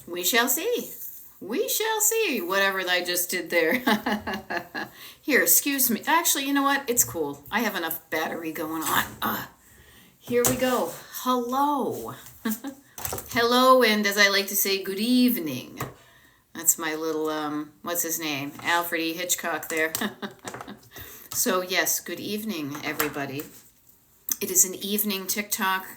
We shall see. We shall see. Whatever I just did there. Here, excuse me. Actually, you know what? It's cool. I have enough battery going on. Here we go. Hello. Hello, and as I like to say, good evening. That's my little, what's his name? Alfred E. Hitchcock there. So, yes, good evening, everybody. It is an evening TikTok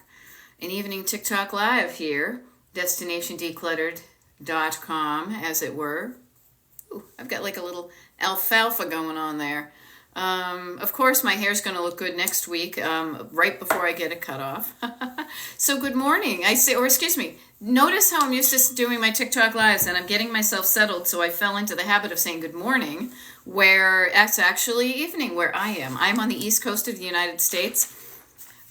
live here, destinationdecluttered.com, as it were. Ooh, I've got like a little alfalfa going on there. Of course, my hair's going to look good next week, right before I get it cut off. So, good morning. Excuse me. Notice how I'm used to doing my TikTok lives, and I'm getting myself settled, so I fell into the habit of saying good morning, where it's actually evening where I am. I'm on the east coast of the United States.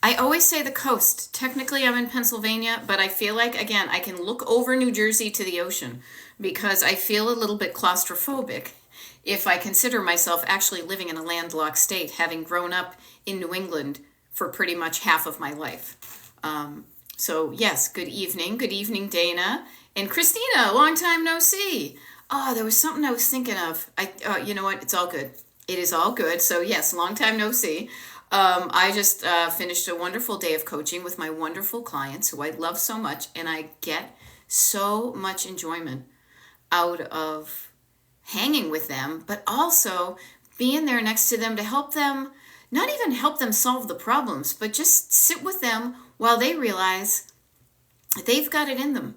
I always say the coast. Technically, I'm in Pennsylvania, but I feel like, again, I can look over New Jersey to the ocean because I feel a little bit claustrophobic if I consider myself actually living in a landlocked state, having grown up in New England for pretty much half of my life. So, yes, good evening. Good evening, Dana. And Christina, long time no see. Oh, there was something I was thinking of. You know what? It's all good. It is all good. So, yes, long time no see. I just finished a wonderful day of coaching with my wonderful clients who I love so much, and I get so much enjoyment out of hanging with them, but also being there next to them to help them, not even help them solve the problems, but just sit with them while they realize that they've got it in them,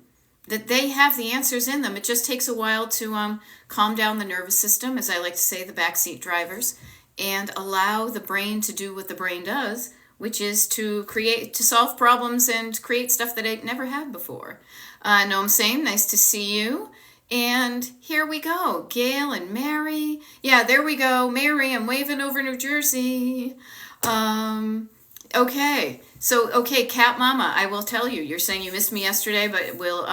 that they have the answers in them. It just takes a while to calm down the nervous system, as I like to say, the backseat drivers, and allow the brain to do what the brain does, which is to solve problems and create stuff that it never had before. Noam Same, nice to see you. And here we go, Gail and Mary. Yeah, there we go, Mary. I'm waving over New Jersey. Okay, Cat Mama, I will tell you. You're saying you missed me yesterday, but we'll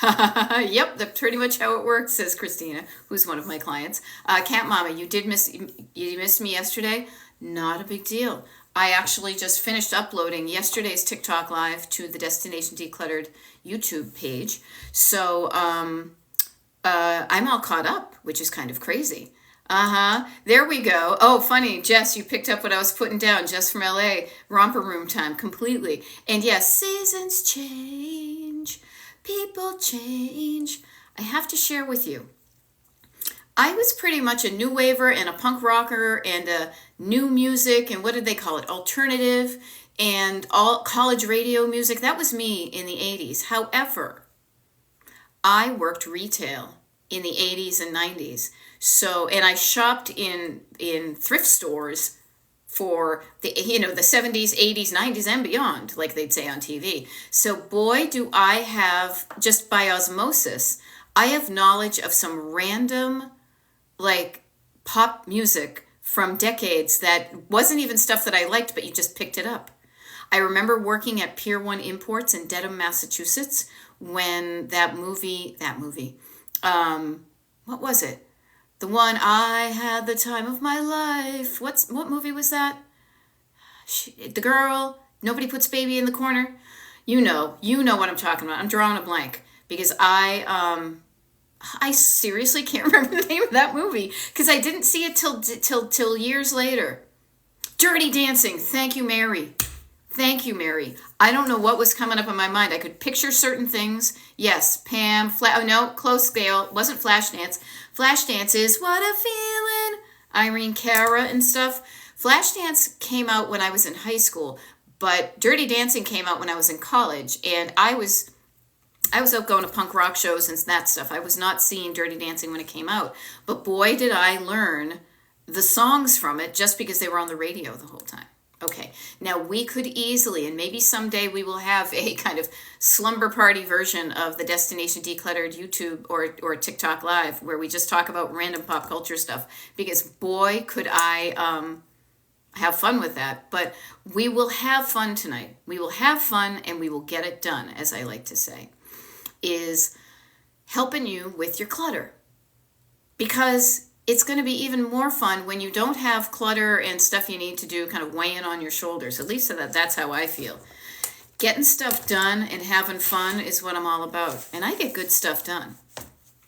Yep, that's pretty much how it works, says Christina, who's one of my clients. Cat Mama, you missed me yesterday. Not a big deal. I actually just finished uploading yesterday's TikTok live to the Destination Decluttered YouTube page. So I'm all caught up, which is kind of crazy. There we go. Oh, funny, Jess, you picked up what I was putting down. Jess from LA, romper room time, completely. And yes, seasons change, people change. I have to share with you. I was pretty much a new waver and a punk rocker and a new music and what did they call it? Alternative and all college radio music. That was me in the 80s. However, I worked retail in the 80s and 90s. So, and I shopped in thrift stores for the 70s, 80s, 90s and beyond, like they'd say on TV. So boy, do I have, just by osmosis, I have knowledge of some random like pop music from decades that wasn't even stuff that I liked, but you just picked it up. I remember working at Pier 1 Imports in Dedham, Massachusetts when that movie, what was it? The one, I had the time of my life. What movie was that? The girl, nobody puts baby in the corner. You know what I'm talking about. I'm drawing a blank because I seriously can't remember the name of that movie because I didn't see it till years later. Dirty Dancing. Thank you, Mary. Thank you, Mary. I don't know what was coming up in my mind. I could picture certain things. Yes, Pam. Close scale. Wasn't Flashdance. Flashdance is What a Feeling. Irene Cara and stuff. Flashdance came out when I was in high school, but Dirty Dancing came out when I was in college, and I was out going to punk rock shows and that stuff. I was not seeing Dirty Dancing when it came out, but boy, did I learn the songs from it just because they were on the radio the whole time. Okay, now we could easily, and maybe someday we will have a kind of slumber party version of the Destination Decluttered YouTube or TikTok Live where we just talk about random pop culture stuff, because boy, could I have fun with that. But we will have fun tonight. We will have fun and we will get it done, as I like to say, is helping you with your clutter. Because it's going to be even more fun when you don't have clutter and stuff you need to do kind of weighing on your shoulders. At least that's how I feel. Getting stuff done and having fun is what I'm all about. And I get good stuff done.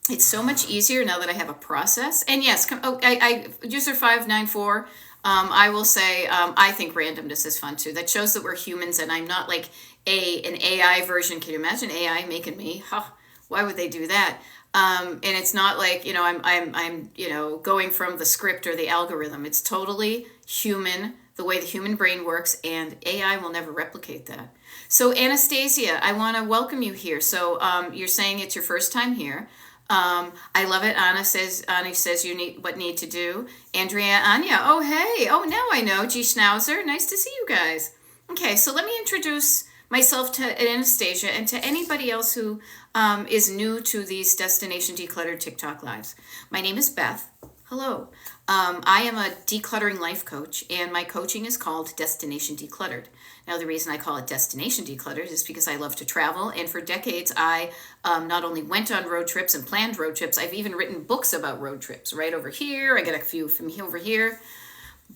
It's so much easier now that I have a process. And yes, user 594. I will say I think randomness is fun too. That shows that we're humans, and I'm not like an AI version. Can you imagine AI making me? Huh, why would they do that? And it's not like I'm going from the script or the algorithm. It's totally human, the way the human brain works, and AI will never replicate that. So Anastasia, I want to welcome you here. So you're saying it's your first time here. I love it. Annie says you need to do. Andrea, Anya. Oh, hey. Oh, now I know. G Schnauzer. Nice to see you guys. Okay, so let me introduce myself to Anastasia and to anybody else who is new to these Destination Decluttered TikTok lives. My name is Beth. Hello. I am a decluttering life coach, and my coaching is called Destination Decluttered. Now, the reason I call it Destination Decluttered is because I love to travel, and for decades, I not only went on road trips and planned road trips, I've even written books about road trips. Right over here, I got a few from over here.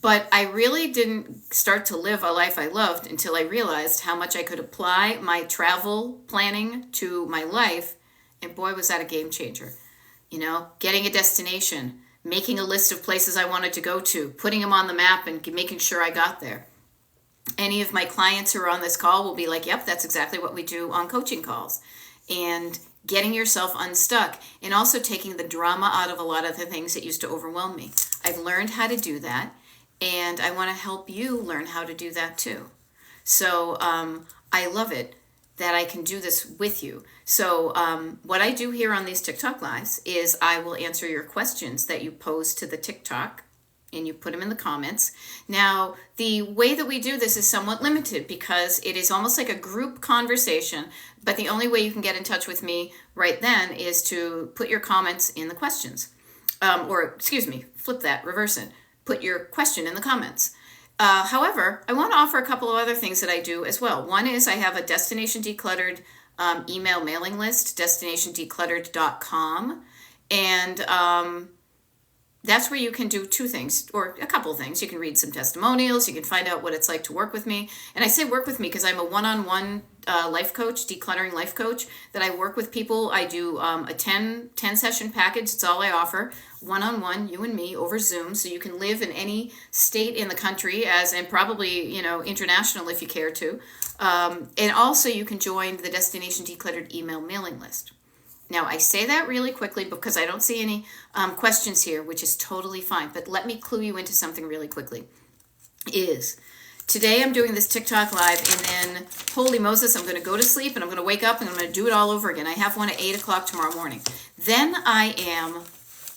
But I really didn't start to live a life I loved until I realized how much I could apply my travel planning to my life, and boy, was that a game changer. Getting a destination, making a list of places I wanted to go to, putting them on the map and making sure I got there. Any of my clients who are on this call will be like, yep, that's exactly what we do on coaching calls. And getting yourself unstuck and also taking the drama out of a lot of the things that used to overwhelm me. I've learned how to do that, and I want to help you learn how to do that too. So I love it that I can do this with you. So what I do here on these TikTok lives is I will answer your questions that you pose to the TikTok, and you put them in the comments. Now, the way that we do this is somewhat limited because it is almost like a group conversation, but the only way you can get in touch with me right then is to put your comments in the questions. Flip that, reverse it. Put your question in the comments. However, I want to offer a couple of other things that I do as well. One is I have a Destination Decluttered email mailing list, destinationdecluttered.com, and that's where you can do two things, or a couple of things. You can read some testimonials. You can find out what it's like to work with me. And I say work with me because I'm a one-on-one life coach, decluttering life coach, that I work with people. I do a 10 session package. It's all I offer. One-on-one, you and me, over Zoom. So you can live in any state in the country, and probably, international if you care to. And also you can join the Destination Decluttered email mailing list. Now, I say that really quickly because I don't see any questions here, which is totally fine. But let me clue you into something really quickly. Today I'm doing this TikTok live, and then, holy Moses, I'm going to go to sleep, and I'm going to wake up, and I'm going to do it all over again. I have one at 8 o'clock tomorrow morning. Then I am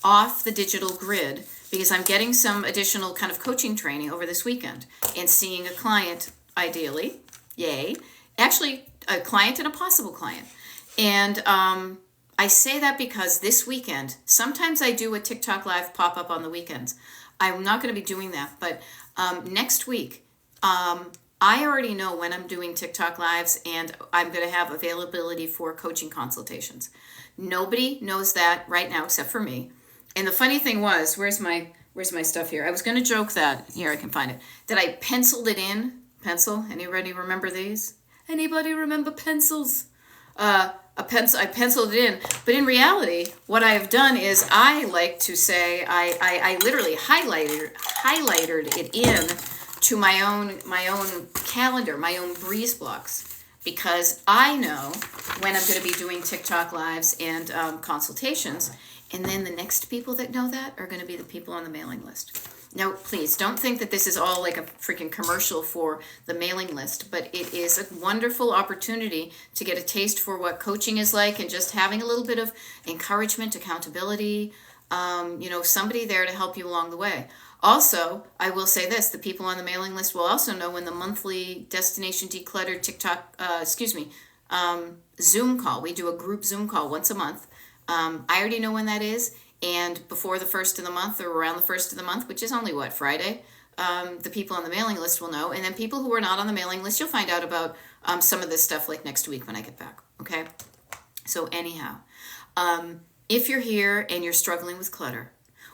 off the digital grid because I'm getting some additional kind of coaching training over this weekend and seeing a client, ideally. Yay. Actually, a client and a possible client. And I say that because this weekend, sometimes I do a TikTok live pop-up on the weekends. I'm not going to be doing that, but next week, I already know when I'm doing TikTok lives, and I'm going to have availability for coaching consultations. Nobody knows that right now except for me. And the funny thing was, where's my stuff here? I was going to joke that, here I can find it, that I penciled it in. Pencil? Anybody remember these? Anybody remember pencils? I penciled it in, but in reality, what I have done is I like to say I literally highlighted it in to my own calendar, my own breeze blocks, because I know when I'm going to be doing TikTok lives and consultations, and then the next people that know that are going to be the people on the mailing list. Now, please don't think that this is all like a freaking commercial for the mailing list, but it is a wonderful opportunity to get a taste for what coaching is like, and just having a little bit of encouragement, accountability, somebody there to help you along the way. Also, I will say this, the people on the mailing list will also know when the monthly Destination Decluttered TikTok, Zoom call. We do a group Zoom call once a month. I already know when that is. And before the first of the month, or around the first of the month, which is only Friday, the people on the mailing list will know. And then people who are not on the mailing list, you'll find out about some of this stuff like next week when I get back. Okay? So anyhow, if you're here and you're struggling with clutter,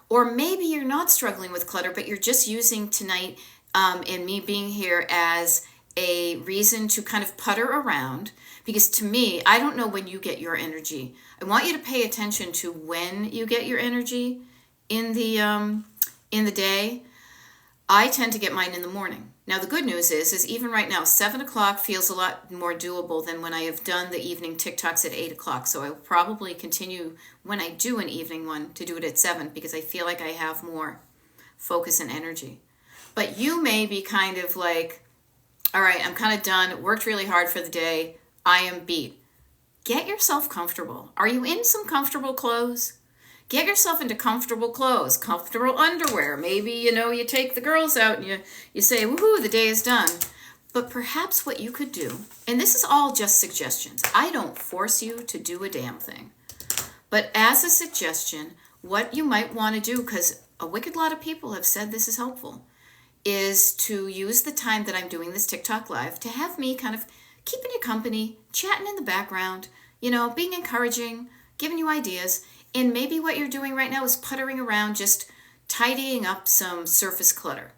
or maybe you're not struggling with clutter, but you're just using tonight and me being here as a reason to kind of putter around, because to me, I don't know when you get your energy. I want you to pay attention to when you get your energy in the day. I tend to get mine in the morning. Now the good news is even right now, 7 o'clock feels a lot more doable than when I have done the evening TikToks at 8 o'clock. So I will probably continue when I do an evening one to do it at 7, because I feel like I have more focus and energy. But you may be kind of like, all right, I'm kind of done, worked really hard for the day, I am beat. Get yourself comfortable. Are you in some comfortable clothes? Get yourself into comfortable clothes, comfortable underwear. Maybe, you take the girls out and you say, woohoo, the day is done. But perhaps what you could do, and this is all just suggestions. I don't force you to do a damn thing. But as a suggestion, what you might want to do, because a wicked lot of people have said this is helpful, is to use the time that I'm doing this TikTok live to have me kind of keeping you company, chatting in the background, being encouraging, giving you ideas. And maybe what you're doing right now is puttering around, just tidying up some surface clutter.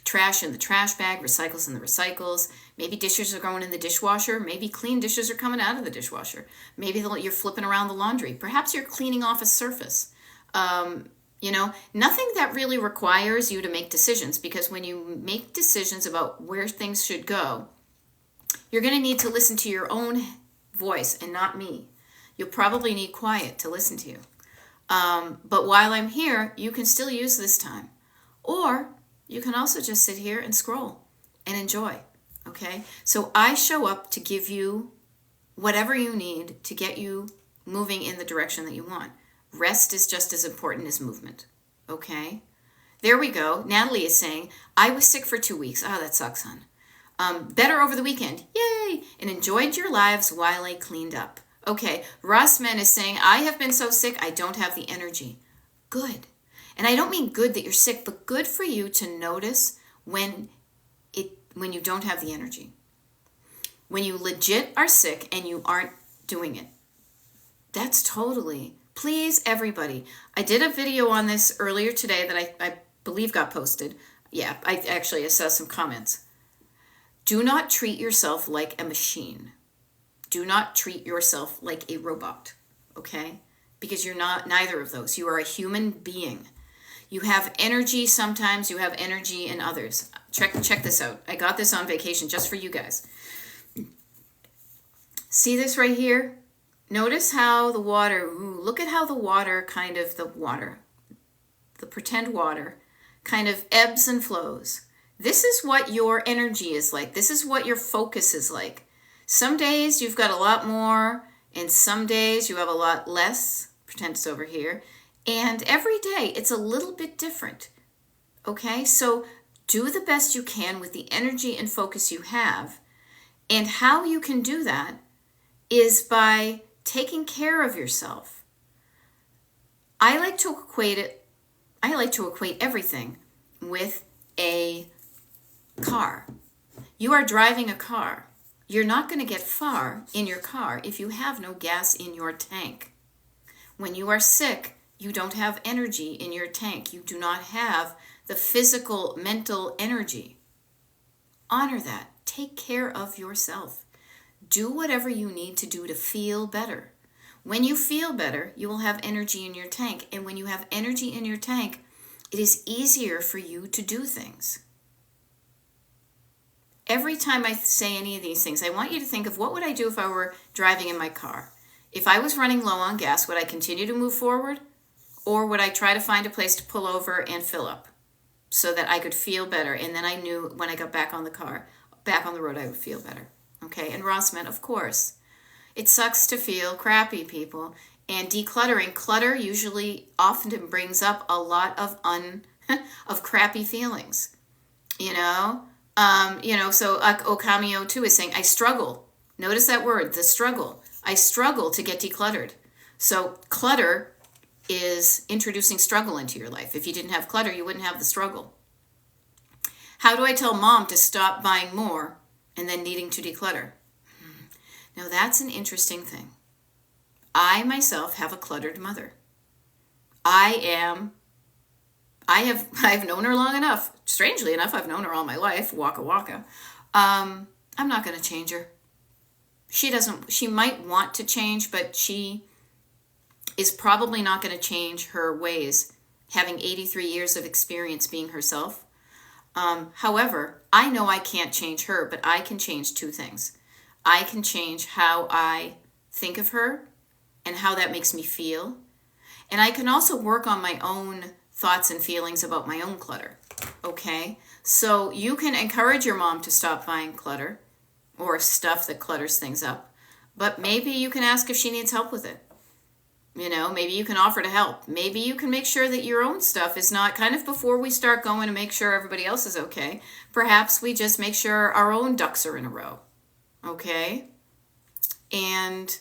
Trash in the trash bag, recycles in the recycles. Maybe dishes are going in the dishwasher. Maybe clean dishes are coming out of the dishwasher. Maybe you're flipping around the laundry. Perhaps you're cleaning off a surface. Nothing that really requires you to make decisions, because when you make decisions about where things should go, you're going to need to listen to your own voice and not me. You'll probably need quiet to listen to you. But while I'm here, you can still use this time. Or you can also just sit here and scroll and enjoy. Okay? So I show up to give you whatever you need to get you moving in the direction that you want. Rest is just as important as movement. Okay? There we go. Natalie is saying, I was sick for 2 weeks. Oh, that sucks, hon. Better over the weekend. Yay! And enjoyed your lives while I cleaned up. Okay, Rossman is saying, I have been so sick, I don't have the energy. Good. And I don't mean good that you're sick, but good for you to notice when you don't have the energy. When you legit are sick and you aren't doing it. That's totally, please, everybody. I did a video on this earlier today that I believe got posted. Yeah, I saw some comments. Do not treat yourself like a machine. Do not treat yourself like a robot, okay? Because you're neither of those. You are a human being. You have energy sometimes, you have energy in others. Check this out. I got this on vacation just for you guys. See this right here? Notice how the water, look at how the water the pretend water, kind of ebbs and flows. This is what your energy is like. This is what your focus is like. Some days you've got a lot more, and some days you have a lot less. Pretend it's over here. And every day it's a little bit different. Okay? So do the best you can with the energy and focus you have. And how you can do that is by taking care of yourself. I like to equate everything with a car. You are driving a car. You're not going to get far in your car if you have no gas in your tank. When you are sick, you don't have energy in your tank. You do not have the physical, mental energy. Honor that. Take care of yourself. Do whatever you need to do to feel better. When you feel better, you will have energy in your tank. And when you have energy in your tank, it is easier for you to do things. Every time I say any of these things, I want you to think of what would I do if I were driving in my car? If I was running low on gas, would I continue to move forward? Or would I try to find a place to pull over and fill up so that I could feel better? And then I knew when I got back on the road, I would feel better. Okay, and Rossman, of course. It sucks to feel crappy, people. And decluttering, clutter usually often brings up a lot of of crappy feelings, So Okamio too is saying, I struggle. Notice that word, the struggle. I struggle to get decluttered. So clutter is introducing struggle into your life. If you didn't have clutter, you wouldn't have the struggle. How do I tell mom to stop buying more and then needing to declutter? Now that's an interesting thing. I myself have a cluttered mother. I've known her long enough. Strangely enough, I've known her all my life, waka waka. I'm not going to change her. She might want to change, but she is probably not going to change her ways, having 83 years of experience being herself. However, I know I can't change her, but I can change two things. I can change how I think of her and how that makes me feel. And I can also work on my own thoughts and feelings about my own clutter. Okay? So you can encourage your mom to stop buying clutter or stuff that clutters things up. But maybe you can ask if she needs help with it. You know, maybe you can offer to help. Maybe you can make sure that your own stuff is not, kind of before we start going to make sure everybody else is okay, perhaps we just make sure our own ducks are in a row. Okay? And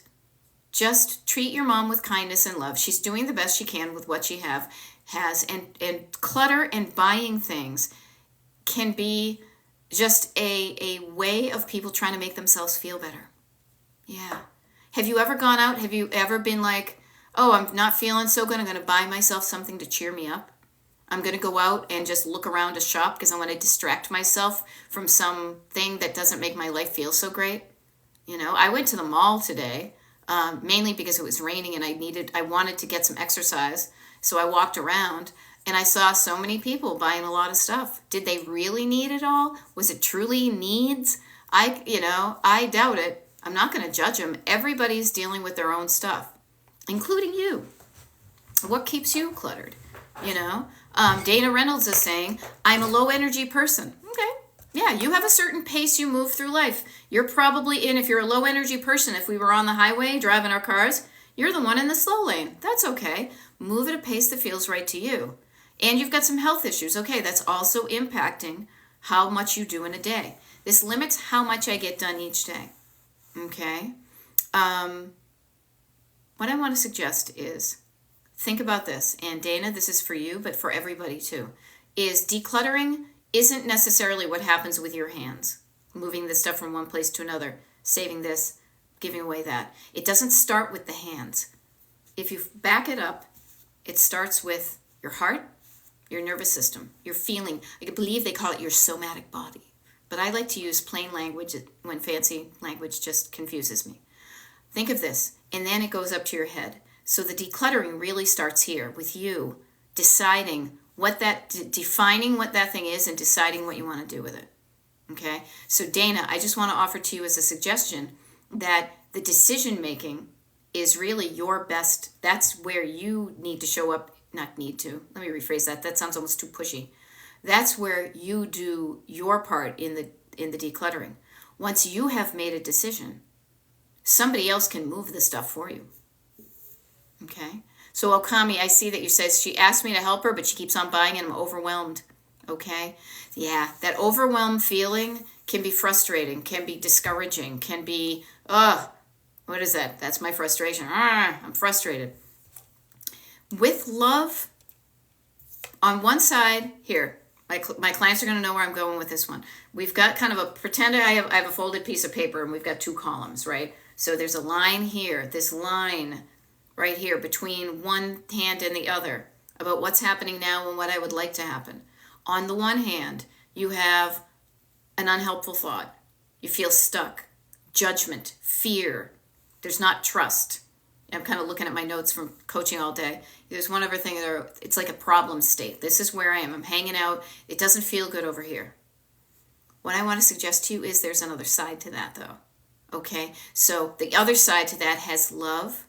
just treat your mom with kindness and love. She's doing the best she can with what she has. And clutter and buying things can be just a way of people trying to make themselves feel better. Yeah. Have you ever gone out? Have you ever been like, oh, I'm not feeling so good, I'm going to buy myself something to cheer me up? I'm going to go out and just look around a shop because I want to distract myself from something that doesn't make my life feel so great. You know, I went to the mall today, mainly because it was raining and I wanted to get some exercise. So I walked around and I saw so many people buying a lot of stuff. Did they really need it all? Was it truly needs? I doubt it. I'm not going to judge them. Everybody's dealing with their own stuff, including you. What keeps you cluttered? You know, Dana Reynolds is saying, I'm a low energy person. Okay. Yeah, you have a certain pace you move through life. You're probably if you're a low energy person, if we were on the highway driving our cars, you're the one in the slow lane. That's okay. Move at a pace that feels right to you. And you've got some health issues. Okay, that's also impacting how much you do in a day. This limits how much I get done each day. Okay? What I want to suggest is, think about this. And Dana, this is for you, but for everybody too. Is decluttering isn't necessarily what happens with your hands. Moving the stuff from one place to another, saving this, giving away that. It doesn't start with the hands. If you back it up, it starts with your heart, your nervous system, your feeling. I believe they call it your somatic body. But I like to use plain language when fancy language just confuses me. Think of this, and then it goes up to your head. So the decluttering really starts here with you deciding defining what that thing is and deciding what you want to do with it. Okay? So Dana, I just want to offer to you as a suggestion that the decision making is really your best. That's where you need to show up. Not need to. Let me rephrase that. That sounds almost too pushy. That's where you do your part in the decluttering. Once you have made a decision, somebody else can move the stuff for you. Okay? So Okami, I see that you said she asked me to help her, but she keeps on buying and I'm overwhelmed. Okay? Yeah, that overwhelmed feeling can be frustrating, can be discouraging, can be, what is that? That's my frustration. I'm frustrated. With love, on one side, here, my clients are going to know where I'm going with this one. We've got kind of pretend I have a folded piece of paper and we've got two columns, right? So there's a line here, this line right here between one hand and the other about what's happening now and what I would like to happen. On the one hand, you have an unhelpful thought. You feel stuck, judgment, fear. There's not trust. I'm kind of looking at my notes from coaching all day. There's one other thing it's like a problem state. This is where I am. I'm hanging out. It doesn't feel good over here. What I want to suggest to you is there's another side to that, though. Okay? So the other side to that has love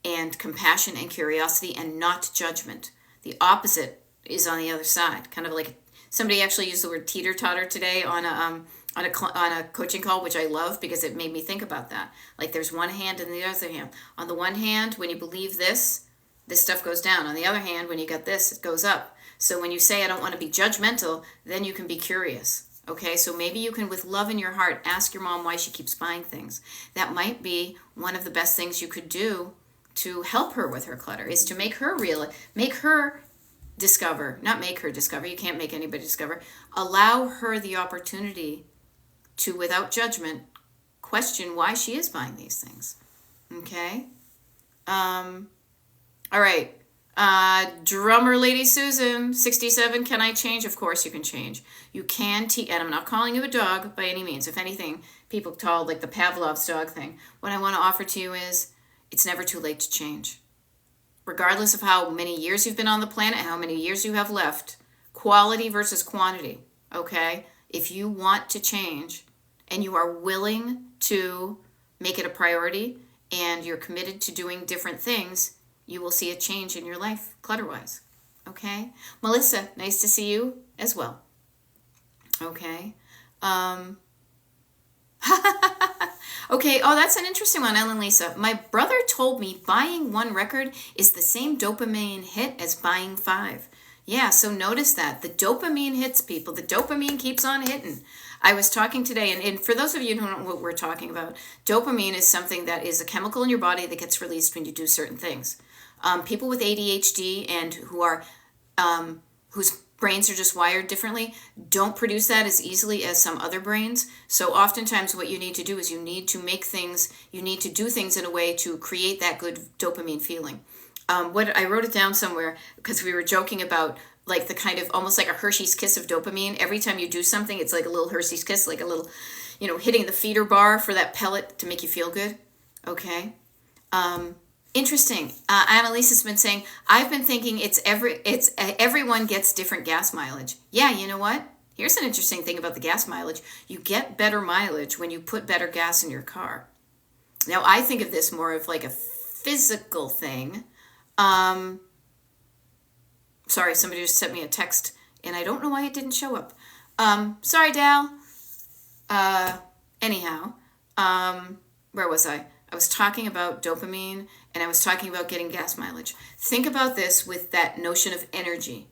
and compassion and curiosity and not judgment. The opposite is on the other side. Kind of like somebody actually used the word teeter-totter today on a coaching call, which I love because it made me think about that. Like there's one hand and the other hand. On the one hand, when you believe this stuff goes down. On the other hand, when you got this, it goes up. So when you say, I don't want to be judgmental, then you can be curious. Okay, so maybe you can, with love in your heart, ask your mom why she keeps buying things. That might be one of the best things you could do to help her with her clutter, is to make her discover, not make her discover, you can't make anybody discover, allow her the opportunity to, without judgment, question why she is buying these things. Okay? All right. Drummer Lady Susan, 67, can I change? Of course you can change. You can teach, and I'm not calling you a dog by any means. If anything, people call like the Pavlov's dog thing. What I want to offer to you is it's never too late to change. Regardless of how many years you've been on the planet, how many years you have left, quality versus quantity, okay? If you want to change and you are willing to make it a priority and you're committed to doing different things, you will see a change in your life, clutter-wise. Okay? Melissa, nice to see you as well. Okay. Okay, oh, that's an interesting one, Ellen Lisa. My brother told me buying one record is the same dopamine hit as buying 5. Yeah, so notice that. The dopamine hits people. The dopamine keeps on hitting. I was talking today, and for those of you who don't know what we're talking about, dopamine is something that is a chemical in your body that gets released when you do certain things. People with ADHD and who are whose brains are just wired differently don't produce that as easily as some other brains. So oftentimes what you need to do is you need to do things in a way to create that good dopamine feeling. What I wrote it down somewhere because we were joking about like the kind of almost like a Hershey's kiss of dopamine. Every time you do something, it's like a little Hershey's kiss, like a little, hitting the feeder bar for that pellet to make you feel good. Okay. Interesting. Annalisa's been saying, I've been thinking everyone gets different gas mileage. Yeah, you know what? Here's an interesting thing about the gas mileage. You get better mileage when you put better gas in your car. Now, I think of this more of like a physical thing. Sorry, somebody just sent me a text, and I don't know why it didn't show up. Sorry, Dal. Anyhow, where was I? I was talking about dopamine, and I was talking about getting gas mileage. Think about this with that notion of energy.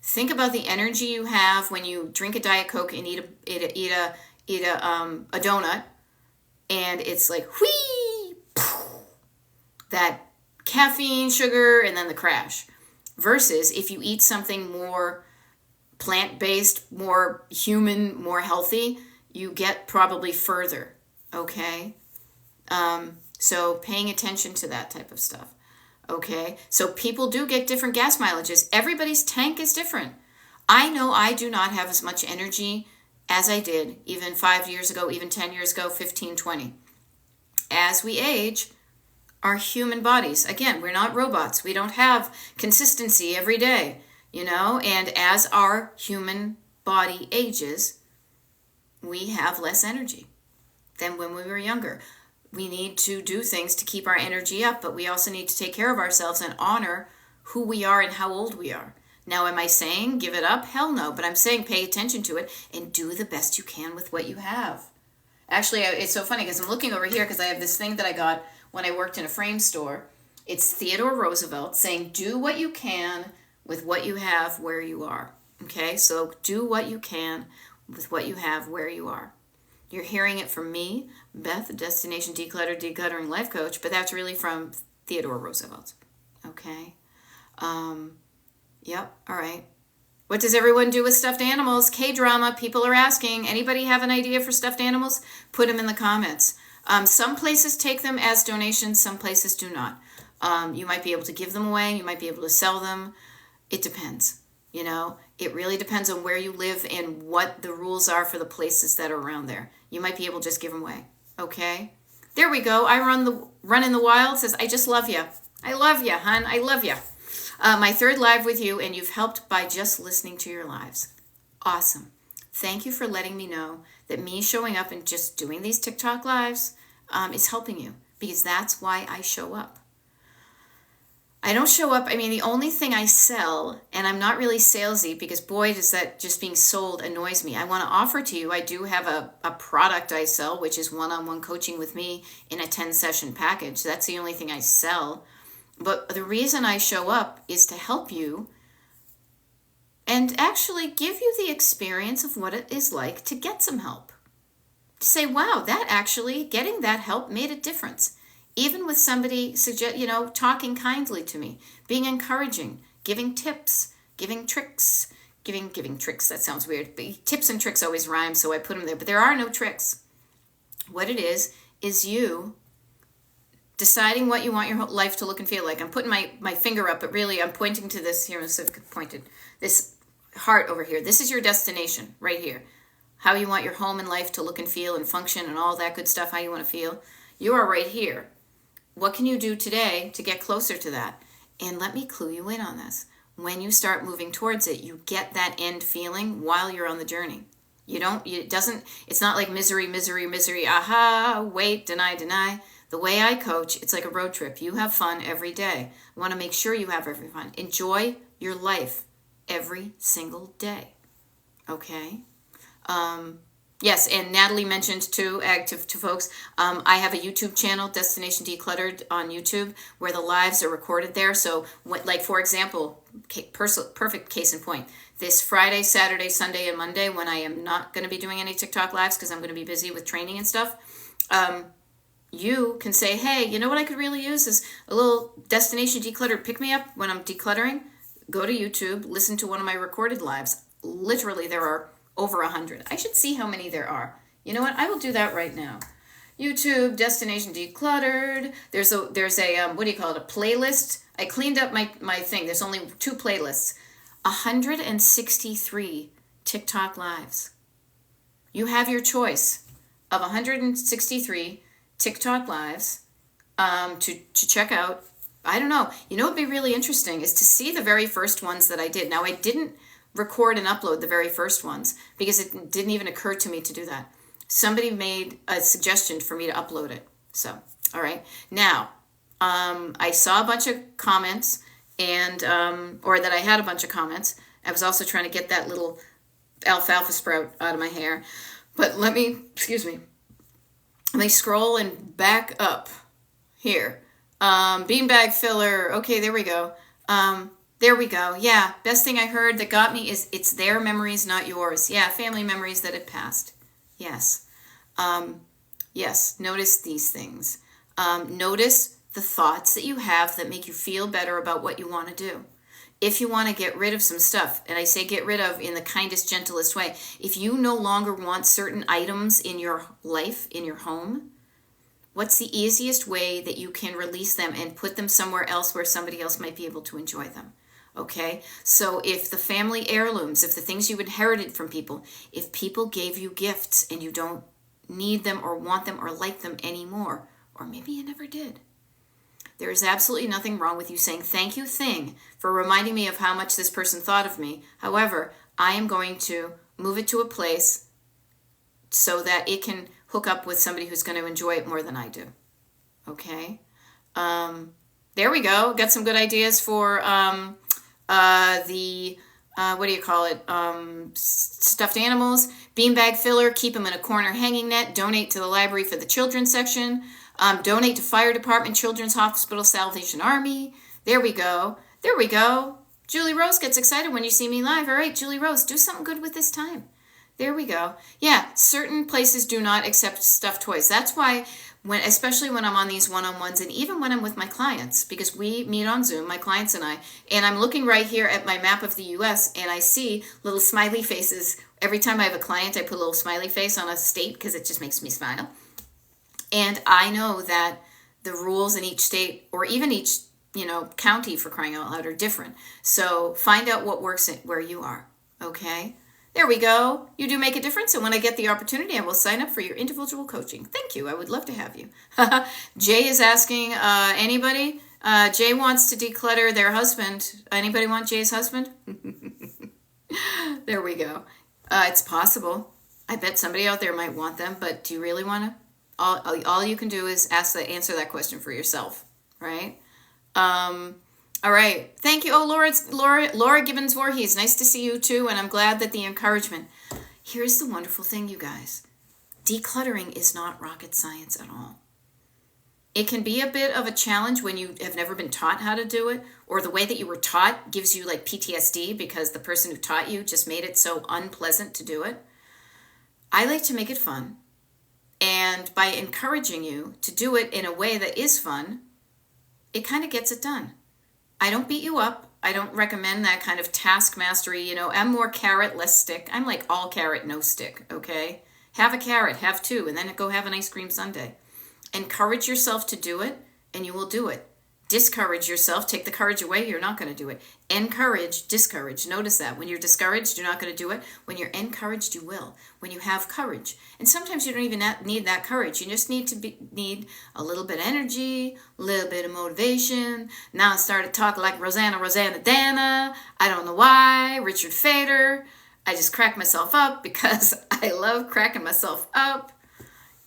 Think about the energy you have when you drink a Diet Coke and eat a donut, and it's like whee, that caffeine, sugar, and then the crash. Versus if you eat something more plant-based, more human, more healthy, you get probably further. Okay. So paying attention to that type of stuff. Okay. So people do get different gas mileages. Everybody's tank is different. I know I do not have as much energy as I did even 5 years ago, even 10 years ago, 15, 20. As we age, our human bodies, again, we're not robots. We don't have consistency every day, and as our human body ages, we have less energy than when we were younger. We need to do things to keep our energy up, but we also need to take care of ourselves and honor who we are and how old we are. Now, am I saying give it up? Hell no, but I'm saying pay attention to it and do the best you can with what you have. Actually, it's so funny because I'm looking over here because I have this thing that I got when I worked in a frame store. It's Theodore Roosevelt saying, do what you can with what you have where you are. Okay, so do what you can with what you have where you are. You're hearing it from me, Beth, Destination Decluttering Life Coach, but that's really from Theodore Roosevelt. Okay. Yep. All right. What does everyone do with stuffed animals? K-drama. People are asking. Anybody have an idea for stuffed animals? Put them in the comments. Some places take them as donations. Some places do not. You might be able to give them away. You might be able to sell them. It depends. It really depends on where you live and what the rules are for the places that are around there. You might be able to just give them away. Okay? There we go. I run in the wild says, I just love you. I love you, hon. I love you. My third live with you, and you've helped by just listening to your lives. Awesome. Thank you for letting me know that me showing up and just doing these TikTok lives is helping you, because that's why I show up. I don't show up. The only thing I sell, and I'm not really salesy because boy, does that just being sold annoys me. I want to offer to you, I do have a product I sell, which is one-on-one coaching with me in a 10-session package. That's the only thing I sell. But the reason I show up is to help you and actually give you the experience of what it is like to get some help. To say, wow, getting that help made a difference. Even with somebody talking kindly to me, being encouraging, giving tips, giving tricks, giving tricks, that sounds weird, but tips and tricks always rhyme, so I put them there, but there are no tricks. What it is you deciding what you want your life to look and feel like. I'm putting my finger up, but really I'm pointing to this here. Pointed this heart over here. This is your destination right here. How you want your home and life to look and feel and function and all that good stuff, how you want to feel. You are right here. What can you do today to get closer to that? And let me clue you in on this. When you start moving towards it, you get that end feeling while you're on the journey. It's not like misery, misery, misery, aha, wait, deny, deny. The way I coach, it's like a road trip. You have fun every day. I want to make sure you have every fun. Enjoy your life every single day. Okay? Yes, and Natalie mentioned too, to folks, I have a YouTube channel, Destination Decluttered on YouTube, where the lives are recorded there. So, like for example, perfect case in point, this Friday, Saturday, Sunday, and Monday, when I am not going to be doing any TikTok lives because I'm going to be busy with training and stuff, you can say, hey, you know what I could really use is a little Destination Decluttered pick-me-up when I'm decluttering. Go to YouTube, listen to one of my recorded lives. Literally, there are over 100. I should see how many there are. You know what? I will do that right now. YouTube, Destination Decluttered. There's a what do you call it? A playlist. I cleaned up my thing. There's only 2 playlists. 163 TikTok lives. You have your choice of 163 TikTok lives to check out. I don't know. You know what would be really interesting is to see the very first ones that I did. Now, I didn't record and upload the very first ones because it didn't even occur to me to do that. Somebody made a suggestion for me to upload it. So, all right. Now, I saw a bunch of comments and, or that I had a bunch of comments. I was also trying to get that little alfalfa sprout out of my hair. But let me scroll and back up here. Beanbag filler. Okay, there we go. There we go. Yeah, best thing I heard that got me is it's their memories, not yours. Yeah, family memories that had passed. Yes. Yes, notice these things. Notice the thoughts that you have that make you feel better about what you want to do. If you want to get rid of some stuff, and I say get rid of in the kindest, gentlest way, if you no longer want certain items in your life, in your home, what's the easiest way that you can release them and put them somewhere else where somebody else might be able to enjoy them? Okay, so if the family heirlooms, if the things you inherited from people, if people gave you gifts and you don't need them or want them or like them anymore, or maybe you never did, there is absolutely nothing wrong with you saying, thank you, thing, for reminding me of how much this person thought of me. However, I am going to move it to a place so that it can hook up with somebody who's going to enjoy it more than I do. Okay? There we go. Got some good ideas for what do you call it? Stuffed animals. Beanbag filler. Keep them in a corner hanging net. Donate to the library for the children's section. Donate to fire department, children's hospital, Salvation Army. There we go. There we go. Julie Rose gets excited when you see me live. All right, Julie Rose, do something good with this time. There we go. Yeah, certain places do not accept stuffed toys. That's why, especially when I'm on these one-on-ones and even when I'm with my clients, because we meet on Zoom, my clients and I'm looking right here at my map of the U.S. and I see little smiley faces. Every time I have a client, I put a little smiley face on a state because it just makes me smile. And I know that the rules in each state or even each, county, for crying out loud, are different. So find out what works where you are. Okay? There we go. You do make a difference. And when I get the opportunity, I will sign up for your individual coaching. Thank you. I would love to have you. Jay is asking, anybody? Jay wants to declutter their husband. Anybody want Jay's husband? There we go. It's possible. I bet somebody out there might want them, but do you really want to? All you can do is answer that question for yourself, right? All right. Thank you. Oh, Laura Gibbons Voorhees. Nice to see you too. And I'm glad that the encouragement. Here's the wonderful thing, you guys. Decluttering is not rocket science at all. It can be a bit of a challenge when you have never been taught how to do it, or the way that you were taught gives you like PTSD because the person who taught you just made it so unpleasant to do it. I like to make it fun. And by encouraging you to do it in a way that is fun, it kind of gets it done. I don't beat you up. I don't recommend that kind of task mastery. I'm more carrot, less stick. I'm like all carrot, no stick, okay? Have a carrot, have 2, and then go have an ice cream sundae. Encourage yourself to do it and you will do it. Discourage yourself. Take the courage away. You're not going to do it. Encourage, discourage. Notice that. When you're discouraged, you're not going to do it. When you're encouraged, you will. When you have courage. And sometimes you don't even need that courage. You just need a little bit of energy, a little bit of motivation. Now I started talking like Rosanna Dana. I don't know why. Richard Fader. I just crack myself up because I love cracking myself up.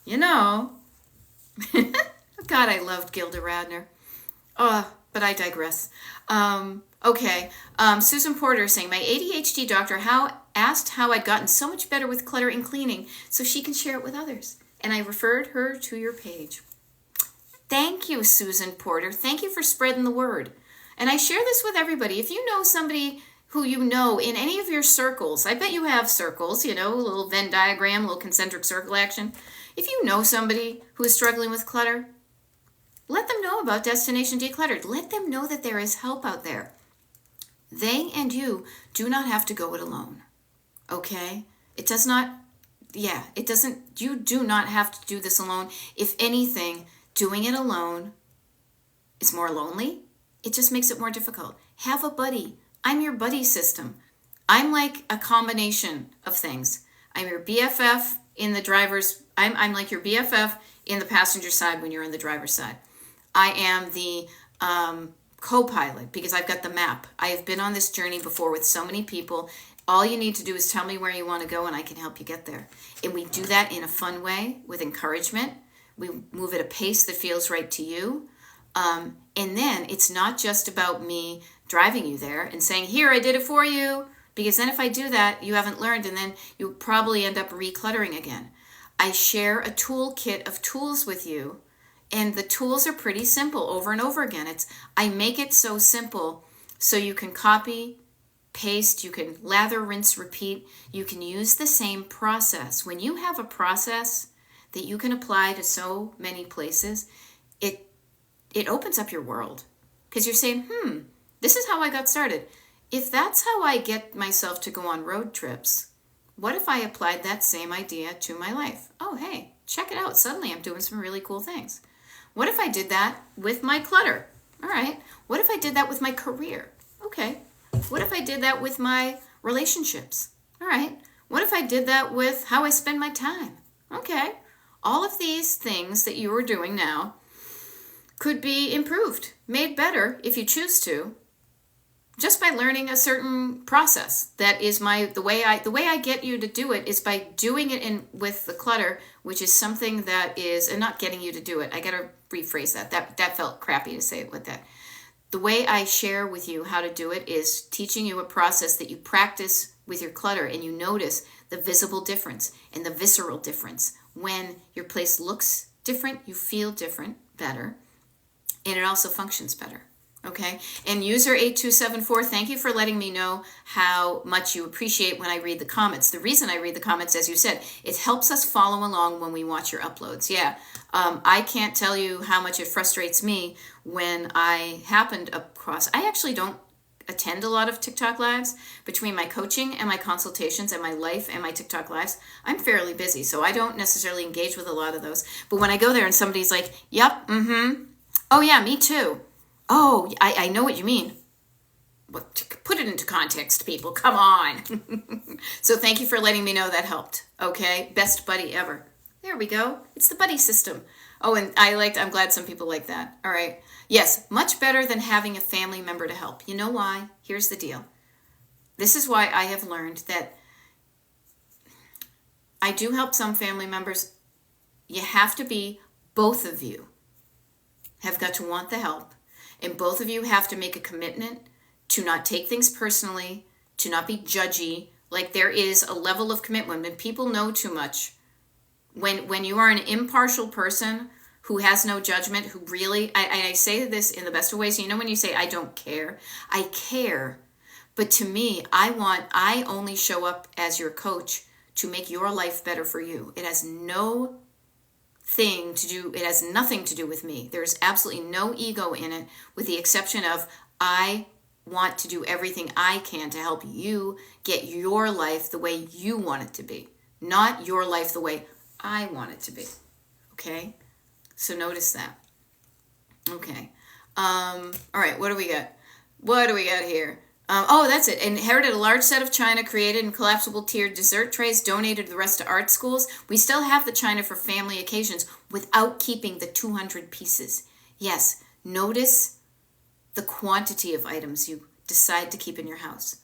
You know. God, I loved Gilda Radner. But I digress. Okay. Susan Porter saying, my ADHD doctor asked how I'd gotten so much better with clutter and cleaning so she can share it with others. And I referred her to your page. Thank you, Susan Porter. Thank you for spreading the word. And I share this with everybody. If you know somebody who you know in any of your circles, I bet you have circles, a little Venn diagram, a little concentric circle action. If you know somebody who is struggling with clutter, let them know about Destination Decluttered. Let them know that there is help out there. They and you do not have to go it alone. Okay? It doesn't, you do not have to do this alone. If anything, doing it alone is more lonely. It just makes it more difficult. Have a buddy. I'm your buddy system. I'm like a combination of things. I'm your BFF in the driver's, I'm like your BFF in the passenger side when you're in the driver's side. I am the co-pilot because I've got the map. I have been on this journey before with so many people. All you need to do is tell me where you want to go and I can help you get there. And we do that in a fun way with encouragement. We move at a pace that feels right to you. And then it's not just about me driving you there and saying, here, I did it for you. Because then if I do that, you haven't learned and then you'll probably end up recluttering again. I share a toolkit of tools with you. And the tools are pretty simple over and over again. I make it so simple so you can copy, paste, you can lather, rinse, repeat. You can use the same process. When you have a process that you can apply to so many places, it opens up your world. Because you're saying, this is how I got started. If that's how I get myself to go on road trips, what if I applied that same idea to my life? Oh, hey, check it out. Suddenly I'm doing some really cool things. What if I did that with my clutter? All right. What if I did that with my career? Okay. What if I did that with my relationships? All right. What if I did that with how I spend my time? Okay. All of these things that you are doing now could be improved, made better if you choose to, just by learning a certain process. That is the way I get you to do it is by doing it with the clutter, which is something that is, and not getting you to do it. I got to rephrase that. That felt crappy to say it with that. The way I share with you how to do it is teaching you a process that you practice with your clutter, and you notice the visible difference and the visceral difference. When your place looks different, you feel different, better, and it also functions better. Okay, and user 8274, thank you for letting me know how much you appreciate when I read the comments. The reason I read the comments, as you said, it helps us follow along when we watch your uploads. Yeah, I can't tell you how much it frustrates me when I happened across, I actually don't attend a lot of TikTok lives. Between my coaching and my consultations and my life and my TikTok lives, I'm fairly busy, so I don't necessarily engage with a lot of those. But when I go there and somebody's like, yep, oh yeah, me too. Oh, I know what you mean. Well, put it into context, people. Come on. So thank you for letting me know that helped. Okay, best buddy ever. There we go. It's the buddy system. Oh, and I'm glad some people like that. All right. Yes, much better than having a family member to help. You know why? Here's the deal. This is why I have learned that I do help some family members. You have to be, both of you have got to want the help. And both of you have to make a commitment to not take things personally, to not be judgy. Like there is a level of commitment. When people know too much, when you are an impartial person who has no judgment, who really, I say this in the best of ways. You know when you say, I don't care? I care. But to me, I only show up as your coach to make your life better for you. It has nothing to do with me. There's absolutely no ego in it, with the exception of I want to do everything I can to help you get your life the way you want it to be, not your life the way I want it to be. Okay? So notice that. Okay. All right, what do we got? What do we got here? Oh, that's it. Inherited a large set of china created in collapsible tiered dessert trays, donated the rest to art schools. We still have the china for family occasions without keeping the 200 pieces. Yes, notice the quantity of items you decide to keep in your house.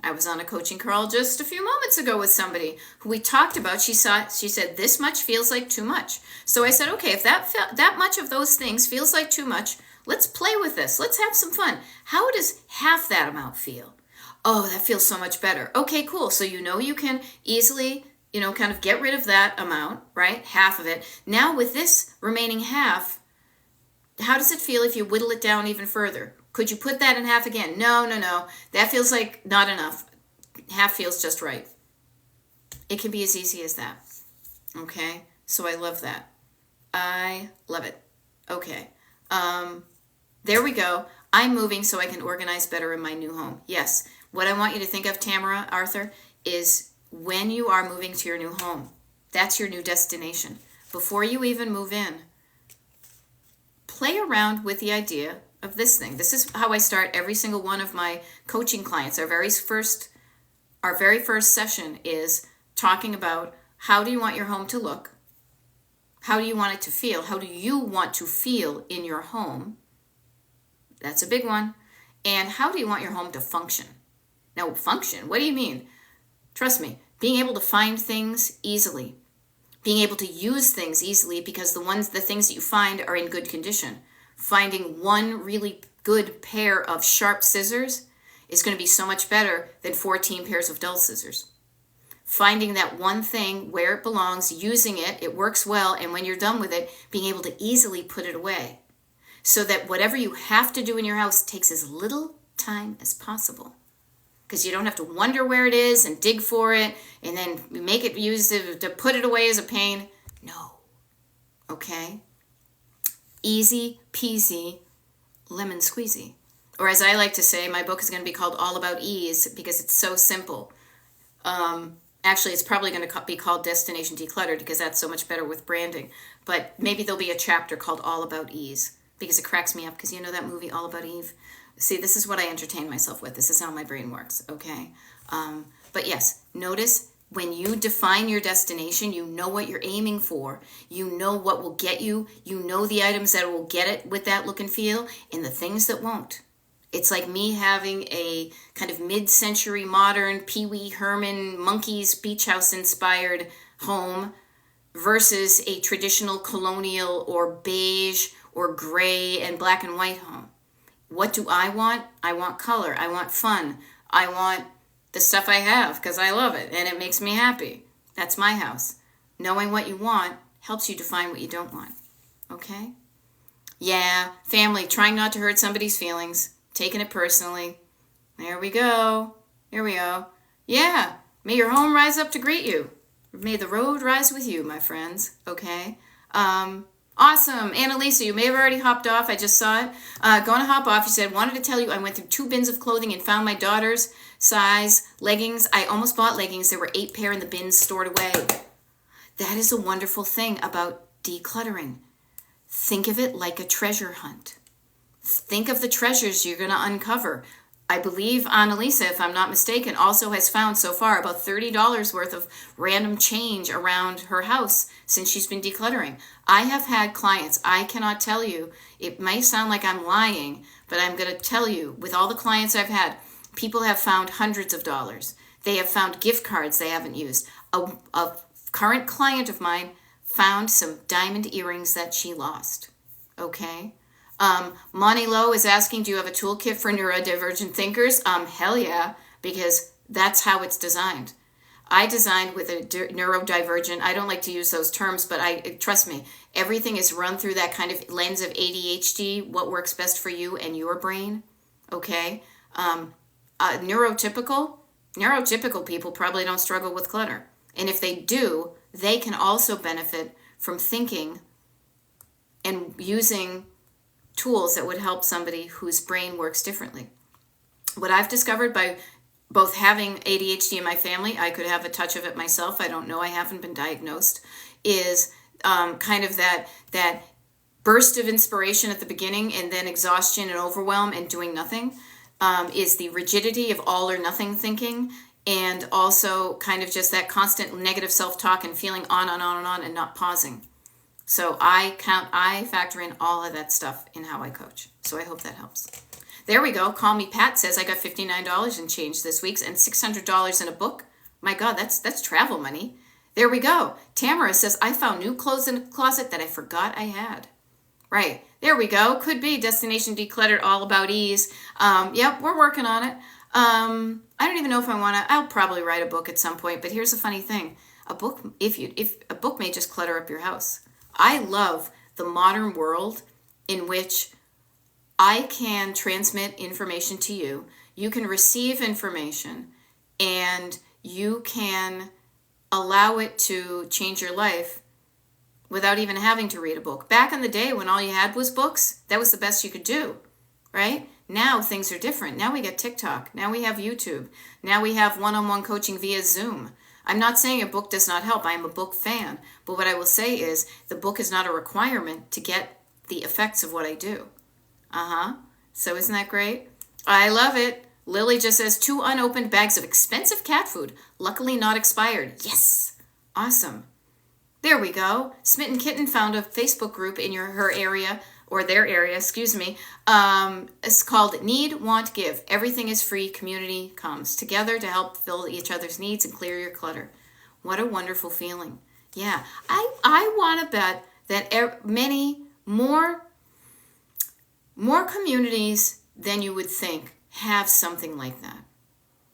I was on a coaching call just a few moments ago with somebody who we talked about. She said this much feels like too much. So I said, okay, if that much of those things feels like too much, let's play with this. Let's have some fun. How does half that amount feel? Oh, that feels so much better. Okay, cool. So you can easily, kind of get rid of that amount, right? Half of it. Now with this remaining half, how does it feel if you whittle it down even further? Could you put that in half again? No, no, no. That feels like not enough. Half feels just right. It can be as easy as that. Okay? So I love that. I love it. Okay. There we go. I'm moving so I can organize better in my new home. Yes. What I want you to think of, Tamara, Arthur, is when you are moving to your new home. That's your new destination. Before you even move in, play around with the idea of this thing. This is how I start every single one of my coaching clients. Our very first session is talking about how do you want your home to look? How do you want it to feel? How do you want to feel in your home? That's a big one. And how do you want your home to function? Now, function, what do you mean? Trust me, being able to find things easily, being able to use things easily because the things that you find are in good condition. Finding one really good pair of sharp scissors is going to be so much better than 14 pairs of dull scissors. Finding that one thing where it belongs, using it, it works well, and when you're done with it, being able to easily put it away. So that whatever you have to do in your house takes as little time as possible. Because you don't have to wonder where it is and dig for it and then make it to put it away as a pain. No. Okay? Easy peasy, lemon squeezy. Or as I like to say, my book is going to be called All About Ease because it's so simple. Actually, it's probably going to be called Destination Decluttered because that's so much better with branding. But maybe there'll be a chapter called All About Ease because it cracks me up because you know that movie All About Eve? See, this is what I entertain myself with. This is how my brain works, okay? But yes, notice when you define your destination, you know what you're aiming for. You know what will get you. You know the items that will get it with that look and feel and the things that won't. It's like me having a kind of mid-century modern Pee Wee Herman Monkeys Beach House inspired home versus a traditional colonial or beige or gray and black and white home. What do I want? I want color. I want fun. I want the stuff I have because I love it and it makes me happy. That's my house. Knowing what you want helps you define what you don't want. Okay? Yeah, family, trying not to hurt somebody's feelings, taking it personally. There we go. Here we go. Yeah, may your home rise up to greet you. May the road rise with you, my friends. Okay? Awesome. Annalisa, you may have already hopped off. I just saw it. Going to hop off. You said, wanted to tell you I went through 2 bins of clothing and found my daughter's size leggings. I almost bought leggings. There were 8 pair in the bins stored away. That is a wonderful thing about decluttering. Think of it like a treasure hunt. Think of the treasures you're going to uncover. I believe Annalisa, if I'm not mistaken, also has found so far about $30 worth of random change around her house since she's been decluttering. I have had clients, I cannot tell you, it may sound like I'm lying, but I'm going to tell you, with all the clients I've had, people have found hundreds of dollars. They have found gift cards they haven't used. A current client of mine found some diamond earrings that she lost. Okay? Monty Lowe is asking, do you have a toolkit for neurodivergent thinkers? Hell yeah, because that's how it's designed. I designed with a neurodivergent, I don't like to use those terms, but trust me, everything is run through that kind of lens of ADHD, what works best for you and your brain, okay? Neurotypical people probably don't struggle with clutter. And if they do, they can also benefit from thinking and using tools that would help somebody whose brain works differently. What I've discovered by both having ADHD in my family, I could have a touch of it myself, I don't know, I haven't been diagnosed, is kind of that burst of inspiration at the beginning and then exhaustion and overwhelm and doing nothing, is the rigidity of all or nothing thinking, and also kind of just that constant negative self-talk and feeling on and on and on and not pausing. So I factor in all of that stuff in how I coach. So I hope that helps. There we go. Call Me Pat says I got $59 in change this week and $600 in a book. My God, that's travel money. There we go. Tamara says I found new clothes in the closet that I forgot I had. Right. There we go. Could be Destination Decluttered, all about ease. Yep, we're working on it. I don't even know if I want to. I'll probably write a book at some point. But here's a funny thing: a book, if a book may just clutter up your house. I love the modern world in which I can transmit information to you. You can receive information, and you can allow it to change your life without even having to read a book. Back in the day when all you had was books, that was the best you could do, right? Now things are different. Now we get TikTok. Now we have YouTube. Now we have one-on-one coaching via Zoom. I'm not saying a book does not help. I am a book fan. But what I will say is the book is not a requirement to get the effects of what I do. So isn't that great? I love it. Lily just says 2 unopened bags of expensive cat food. Luckily not expired. Yes. Awesome. There we go. Smitten Kitten found a Facebook group in her area, or their area, excuse me. It's called Need, Want, Give. Everything is free. Community comes together to help fill each other's needs and clear your clutter. What a wonderful feeling. Yeah, I want to bet that many more communities than you would think have something like that.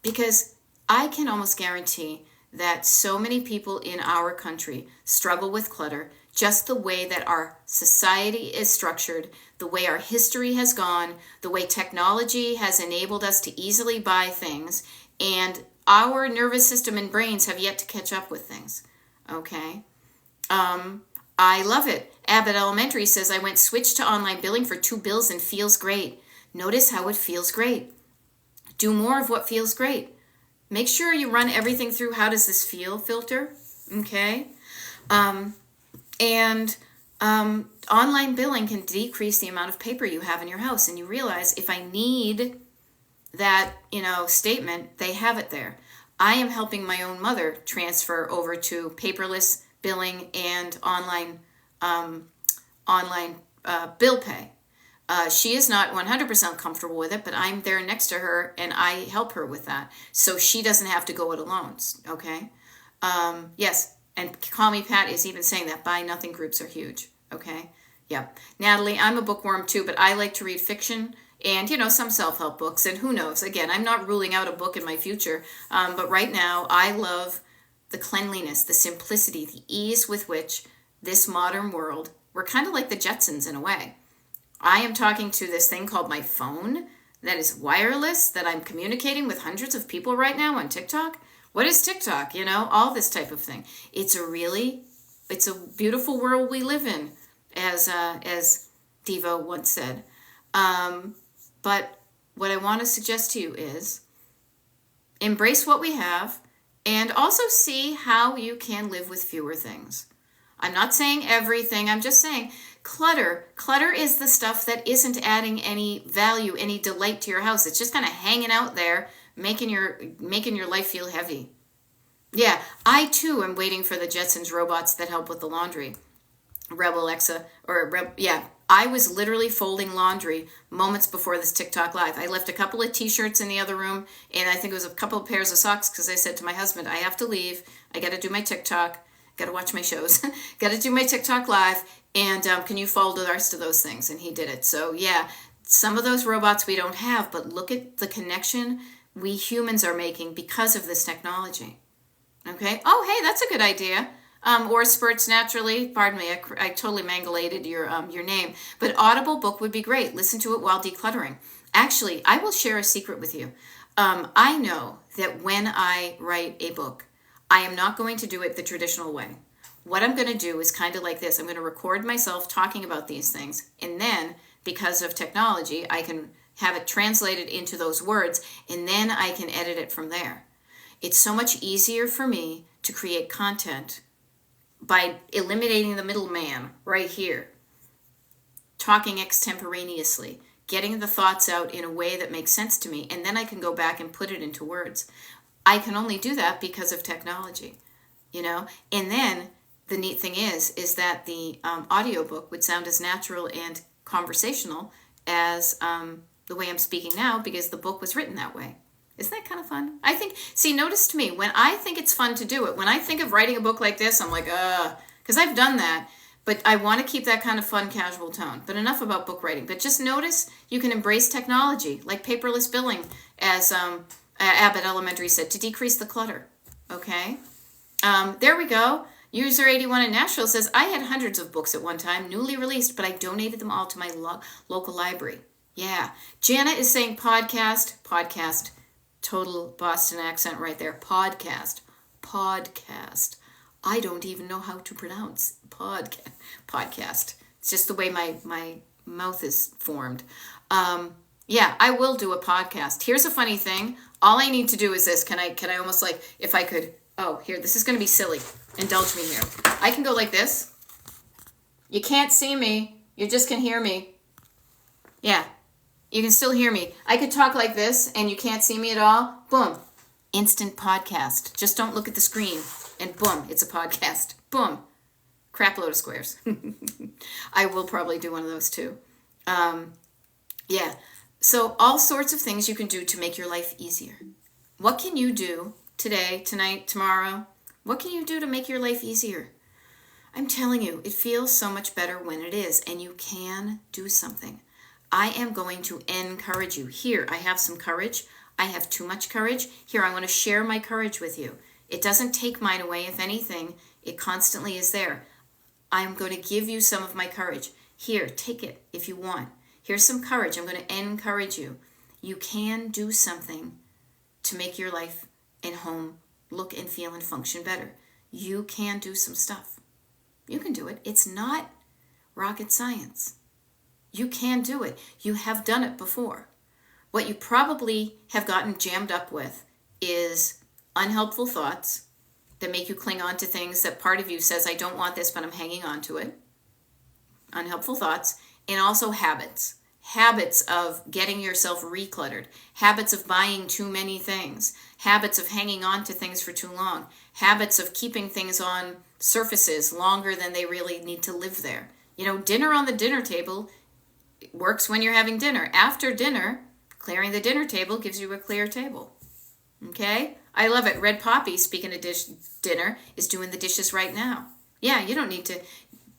Because I can almost guarantee that so many people in our country struggle with clutter, just the way that our society is structured, the way our history has gone, the way technology has enabled us to easily buy things, and our nervous system and brains have yet to catch up with things. Okay? I love it. Abbott Elementary says, I went switched to online billing for 2 bills and feels great. Notice how it feels great. Do more of what feels great. Make sure you run everything through how does this feel filter. Okay? Online billing can decrease the amount of paper you have in your house. And you realize if I need that, statement, they have it there. I am helping my own mother transfer over to paperless billing and online bill pay. She is not 100% comfortable with it, but I'm there next to her and I help her with that. So she doesn't have to go it alone. Okay? Yes. And Call Me Pat is even saying that buy nothing groups are huge. Okay? Yeah. Natalie, I'm a bookworm too, but I like to read fiction and, some self-help books. And who knows? Again, I'm not ruling out a book in my future. But right now, I love the cleanliness, the simplicity, the ease with which this modern world, we're kind of like the Jetsons in a way. I am talking to this thing called my phone that is wireless, that I'm communicating with hundreds of people right now on TikTok. What is TikTok? All this type of thing. It's a beautiful world we live in, as Devo once said. But what I want to suggest to you is embrace what we have and also see how you can live with fewer things. I'm not saying everything. I'm just saying clutter is the stuff that isn't adding any value, any delight to your house. It's just kind of hanging out there, making your life feel heavy. Yeah, I too am waiting for the Jetsons robots that help with the laundry. I was literally folding laundry moments before this TikTok live. I left a couple of t-shirts in the other room, and I think it was a couple of pairs of socks because I said to my husband, I have to leave. I got to do my TikTok. Got to watch my shows. Got to do my TikTok live. And can you fold the rest of those things? And he did it. So yeah, some of those robots we don't have, but look at the connection we humans are making because of this technology. Okay. Oh, hey, that's a good idea. Or Spurts Naturally. Pardon me, I totally mangalated your name. But Audible book would be great. Listen to it while decluttering. Actually, I will share a secret with you. I know that when I write a book, I am not going to do it the traditional way. What I'm going to do is kind of like this. I'm going to record myself talking about these things. And then, because of technology, I can have it translated into those words. And then I can edit it from there. It's so much easier for me to create content by eliminating the middleman right here. talking extemporaneously, getting the thoughts out in a way that makes sense to me, and then I can go back and put it into words. I can only do that because of technology, you know? And then the neat thing is that the audiobook would sound as natural and conversational as the way I'm speaking now, because the book was written that way. Isn't that kind of fun? I think, see, notice to me, when I think it's fun to do it, when I think of writing a book like this, I'm like, because I've done that, but I want to keep that kind of fun, casual tone. But enough about book writing. But just notice you can embrace technology, like paperless billing, as Abbott Elementary said, to decrease the clutter. Okay? There we go. User 81 in Nashville says, I had hundreds of books at one time, newly released, but I donated them all to my local library. Yeah. Jana is saying podcast. Total Boston accent right there. Podcast. I don't even know how to pronounce podcast. It's just the way my mouth is formed. Yeah, I will do a podcast. Here's a funny thing. All I need to do is this. Can I almost like, if I could, here, this is going to be silly. Indulge me here. I can go like this. You can't see me. You just can hear me. Yeah. You can still hear me. I could talk like this and you can't see me at all. Boom. Instant podcast. Just don't look at the screen. And boom, it's a podcast. Boom. Crap load of squares. I will probably do one of those too. Yeah. So all sorts of things you can do to make your life easier. What can you do today, tonight, tomorrow? What can you do to make your life easier? I'm telling you, it feels so much better when it is, and you can do something. I am going to encourage you. Here, I have some courage. I have too much courage. Here, I want to share my courage with you. It doesn't take mine away. If anything, it constantly is there. I'm going to give you some of my courage. Here, take it if you want. Here's some courage. I'm going to encourage you. You can do something to make your life and home look and feel and function better. You can do some stuff. You can do it. It's not rocket science. You can do it. You have done it before. What you probably have gotten jammed up with is unhelpful thoughts that make you cling on to things that part of you says, I don't want this, but I'm hanging on to it. Unhelpful thoughts. And also habits. Habits of getting yourself recluttered. Habits of buying too many things. Habits of hanging on to things for too long. Habits of keeping things on surfaces longer than they really need to live there. You know, dinner on the dinner table works when you're having dinner. After dinner, clearing the dinner table gives you a clear table. Okay? I love it. Red Poppy, speaking of dinner, is doing the dishes right now. Yeah, you don't need to.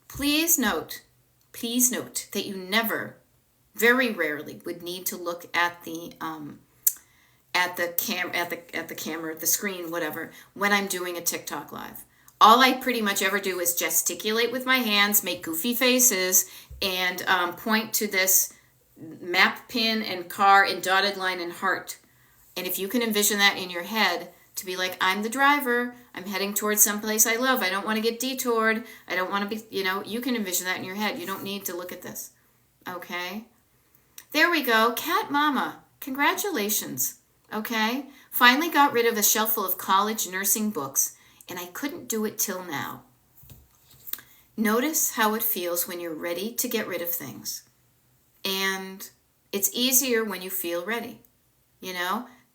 Please note that you never, very rarely, would need to look at the camera, the screen, whatever, when I'm doing a TikTok live. All I pretty much ever do is gesticulate with my hands, make goofy faces, and point to this map pin and car and dotted line and heart. And if you can envision that in your head, to be like, I'm the driver, I'm heading towards someplace I love, I don't want to get detoured, I don't want to be, you can envision that in your head. You don't need to look at this. Okay? There we go. Cat Mama, congratulations. Okay? Finally got rid of a shelf full of college nursing books, and I couldn't do it till now. Notice how it feels when you're ready to get rid of things. And it's easier when you feel ready.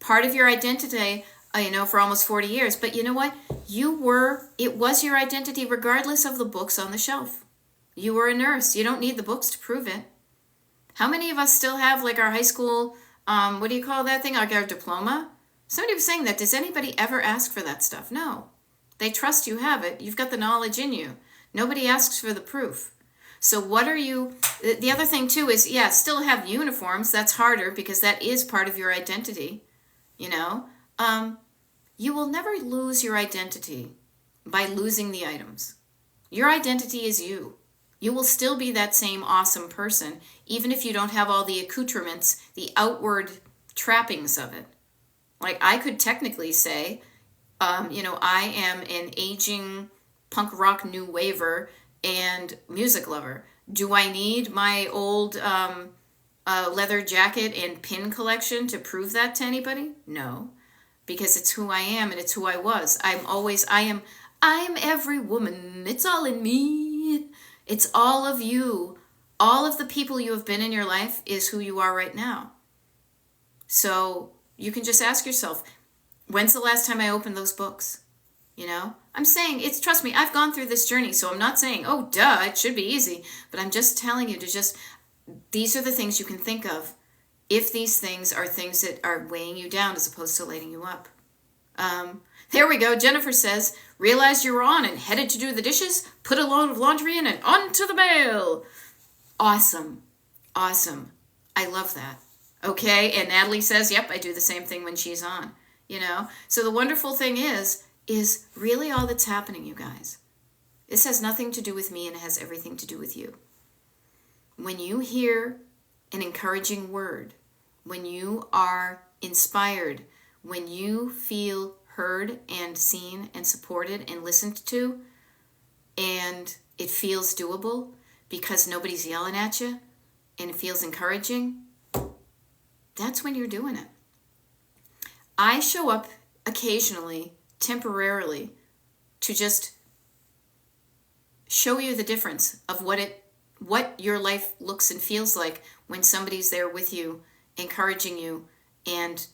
Part of your identity, for almost 40 years. But you know what? It was your identity regardless of the books on the shelf. You were a nurse. You don't need the books to prove it. How many of us still have like our high school, what do you call that thing? Our diploma? Somebody was saying that. Does anybody ever ask for that stuff? No. They trust you have it. You've got the knowledge in you. Nobody asks for the proof. So what are you, the other thing too is, still have uniforms. That's harder because that is part of your identity. You will never lose your identity by losing the items. Your identity is you. You will still be that same awesome person, even if you don't have all the accoutrements, the outward trappings of it. Like I could technically say, I am an aging punk rock new waver and music lover. Do I need my old leather jacket and pin collection to prove that to anybody? No, because it's who I am and it's who I was. I am every woman. It's all in me. It's all of you All of the people you have been in your life is who you are right now. So you can just ask yourself, when's the last time I opened those books? You know, I'm saying it's, trust me, I've gone through this journey. So I'm not saying, oh, duh, it should be easy. But I'm just telling you to just, these are the things you can think of if these things are things that are weighing you down as opposed to lighting you up. There we go. Jennifer says, realized you were on and headed to do the dishes, put a load of laundry in and on to the mail. Awesome. Awesome. I love that. Okay. And Natalie says, yep, I do the same thing when she's on, you know? So the wonderful thing is really all that's happening, you guys. This has nothing to do with me and it has everything to do with you. When you hear an encouraging word, when you are inspired, when you feel heard and seen and supported and listened to, and it feels doable because nobody's yelling at you and it feels encouraging, that's when you're doing it. I show up occasionally, temporarily, to just show you the difference of what your life looks and feels like when somebody's there with you, encouraging you and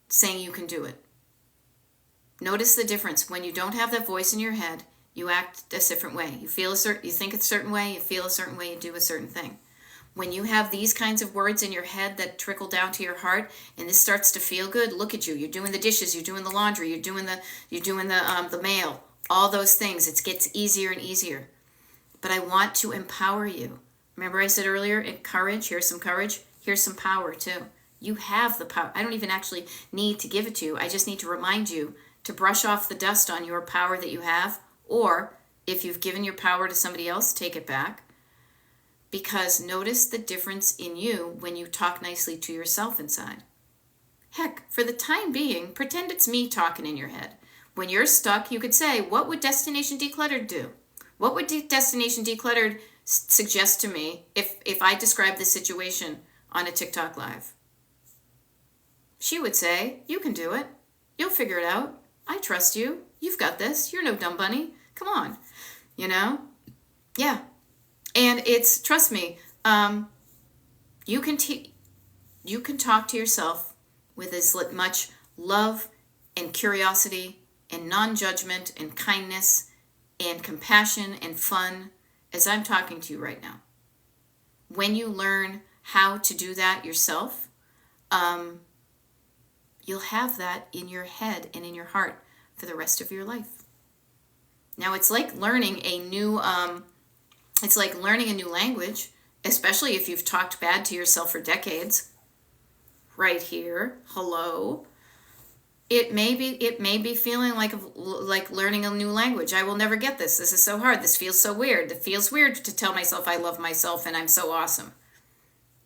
saying you can do it. Notice the difference. When you don't have that voice in your head, you act a different way. You think a certain way, you feel a certain way, you do a certain thing. When you have these kinds of words in your head that trickle down to your heart, and this starts to feel good, look at you. You're doing the dishes, you're doing the laundry, you're doing the mail, all those things. It gets easier and easier. But I want to empower you. Remember I said earlier, courage, here's some courage, here's some power too. You have the power. I don't even actually need to give it to you. I just need to remind you to brush off the dust on your power that you have, or if you've given your power to somebody else, take it back. Because notice the difference in you when you talk nicely to yourself inside. Heck, for the time being, pretend it's me talking in your head. When you're stuck, you could say, what would Destination Decluttered do? What would Destination Decluttered suggest to me if I described the situation on a TikTok live? She would say, you can do it. You'll figure it out. I trust you. You've got this. You're no dumb bunny. Come on. You know? Yeah. And it's, trust me, you can talk to yourself with as much love and curiosity and non-judgment and kindness and compassion and fun as I'm talking to you right now. When you learn how to do that yourself, you'll have that in your head and in your heart for the rest of your life. Now, it's like learning a new language, especially if you've talked bad to yourself for decades. Right here, hello. It may be feeling like learning a new language. I will never get this. This is so hard. This feels so weird. It feels weird to tell myself I love myself and I'm so awesome.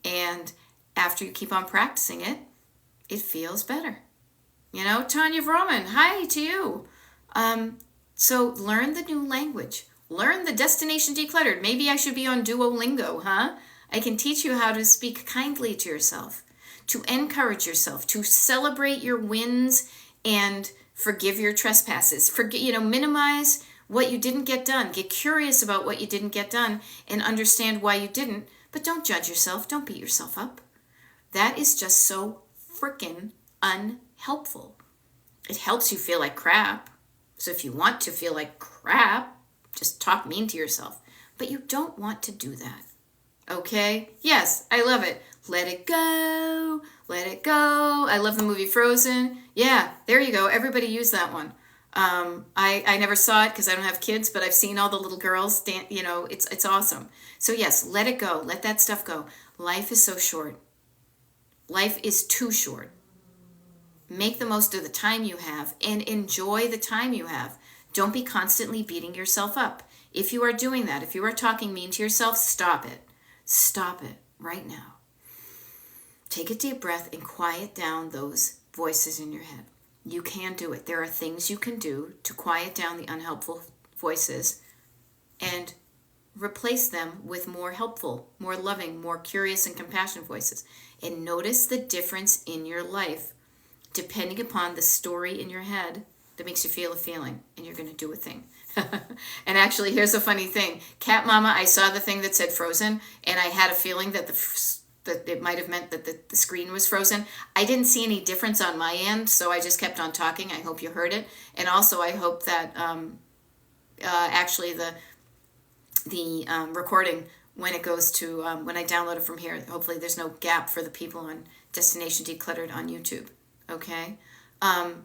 And after you keep on practicing it, it feels better. You know, Tanya Vroman, hi to you. So learn the new language. Learn the Destination Decluttered. Maybe I should be on Duolingo, huh? I can teach you how to speak kindly to yourself, to encourage yourself, to celebrate your wins and forgive your trespasses. Minimize what you didn't get done. Get curious about what you didn't get done and understand why you didn't, but don't judge yourself. Don't beat yourself up. That is just so freaking unhelpful. It helps you feel like crap. So if you want to feel like crap, just talk mean to yourself. But you don't want to do that. Okay? Yes, I love it. Let it go. Let it go. I love the movie Frozen. Yeah, there you go. Everybody use that one. I never saw it because I don't have kids, but I've seen all the little girls dance. You know, it's awesome. So yes, let it go. Let that stuff go. Life is so short. Life is too short. Make the most of the time you have and enjoy the time you have. Don't be constantly beating yourself up. If you are doing that, if you are talking mean to yourself, stop it. Stop it right now. Take a deep breath and quiet down those voices in your head. You can do it. There are things you can do to quiet down the unhelpful voices and replace them with more helpful, more loving, more curious and compassionate voices. And notice the difference in your life depending upon the story in your head that makes you feel a feeling, and you're going to do a thing. And actually, here's a funny thing. Cat Mama, I saw the thing that said frozen, and I had a feeling that that it might have meant that the screen was frozen. I didn't see any difference on my end, so I just kept on talking. I hope you heard it. And also, I hope that actually the recording, when it goes to, when I download it from here, hopefully there's no gap for the people on Destination Decluttered on YouTube. Okay?